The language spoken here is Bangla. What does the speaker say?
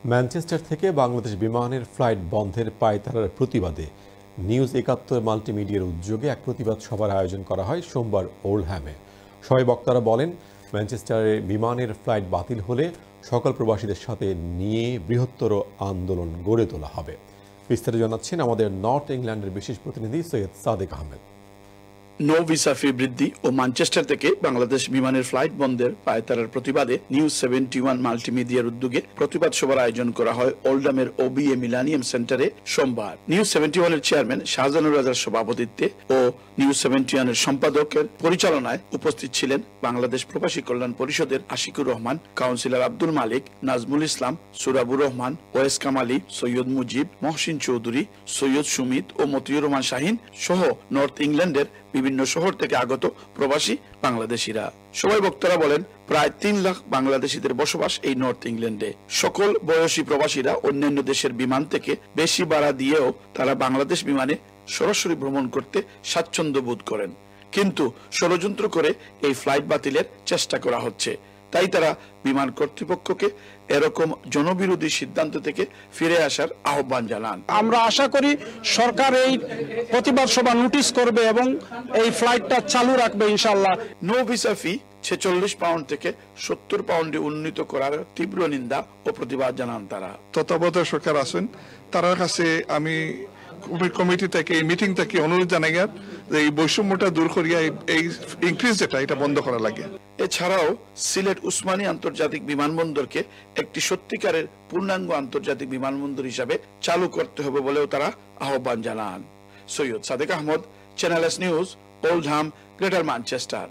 ম্যানচেস্টার থেকে বাংলাদেশ বিমানের ফ্লাইট বন্ধের পায়তারার প্রতিবাদে নিউজ ৭১ মাল্টিমিডিয়ার উদ্যোগে এক প্রতিবাদ সভার আয়োজন করা হয় সোমবার ওল্ডহ্যামে। সবাই বক্তারা বলেন, ম্যানচেস্টারে বিমানের ফ্লাইট বাতিল হলে সকল প্রবাসীদের সাথে নিয়ে বৃহত্তর আন্দোলন গড়ে তোলা হবে। বিস্তারিত জানাচ্ছেন আমাদের নর্থ ইংল্যান্ডের বিশেষ প্রতিনিধি Syed Sadek Ahmed. No visa fee বৃদ্ধি ও ম্যানচেস্টার থেকে বাংলাদেশ বিমানের ফ্লাইট বন্ধের পায়তারার প্রতিবাদে নিউজ ৭১ মাল্টিমিডিয়ার উদ্যোগে প্রতিবাদ সভার আয়োজন করা হয় ওল্ডহ্যামের ওবিএ মিলেনিয়াম সেন্টারে সোমবার। নিউজ ৭১ এর চেয়ারম্যান শাহজানুর রাজার সভাপতিত্বে ও নিউজ ৭১ এর সম্পাদকের পরিচালনায় উপস্থিত ছিলেন বাংলাদেশ প্রবাসী কল্যাণ পরিষদের আশিকুর রহমান, কাউন্সিলর আব্দুল মালিক, নাজমুল ইসলাম, সুরাবুর রহমান, ওয়েস কামালি, সৈয়দ মুজিব, মহসিন চৌধুরী, সৈয়দ সুমিত ও মতিউর রহমান শাহিন সহ নর্থ ইংল্যান্ডের বিভিন্ন শহর থেকে আগত প্রবাসী বাংলাদেশিরা। সবাই বক্তারা বলেন, প্রায় ৩ লাখ বাংলাদেশিদের বসবাস এই নর্থ ইংল্যান্ডে। সকল বয়সী প্রবাসীরা অন্যান্য দেশের বিমান থেকে বেশি ভাড়া দিয়েও তারা বাংলাদেশ বিমানে সরাসরি ভ্রমণ করতে স্বাচ্ছন্দ্য বোধ করেন, কিন্তু ষড়যন্ত্র করে এই ফ্লাইট বাতিলের চেষ্টা করা হচ্ছে। তাই তারা বিমান কর্তৃপক্ষকে এরকম জনবিরোধী সিদ্ধান্ত থেকে ফিরে আসার আহ্বান জানান। আমরা আশা করি সরকার এই প্রতিবাদ সভা নোটিশ করবে এবং এই ফ্লাইটটা চালু রাখবে ইনশাআল্লাহ। নো ভিসা ফি ৪৬ পাউন্ড থেকে ৭০ পাউন্ডে উন্নীত করার তীব্র নিন্দা ও প্রতিবাদ জানান তারা। তত্ত্বাবধায়ক সরকার আছেন, তার কাছে আমি কমিটি থেকে এই মিটিং থেকে অনুরোধ জানাই যে এই বৈষম্যটা দূর করিয়া এই ইনক্রিজ এটা বন্ধ করা লাগে। এছাড়াও সিলেট উসমানী আন্তর্জাতিক বিমানবন্দরকে একটি সত্যিকারের পূর্ণাঙ্গ আন্তর্জাতিক বিমানবন্দর হিসাবে চালু করতে হবে বলেও তারা আহ্বান জানান। Syed Sadek Ahmed, Channel S News, Oldham, greater Manchester.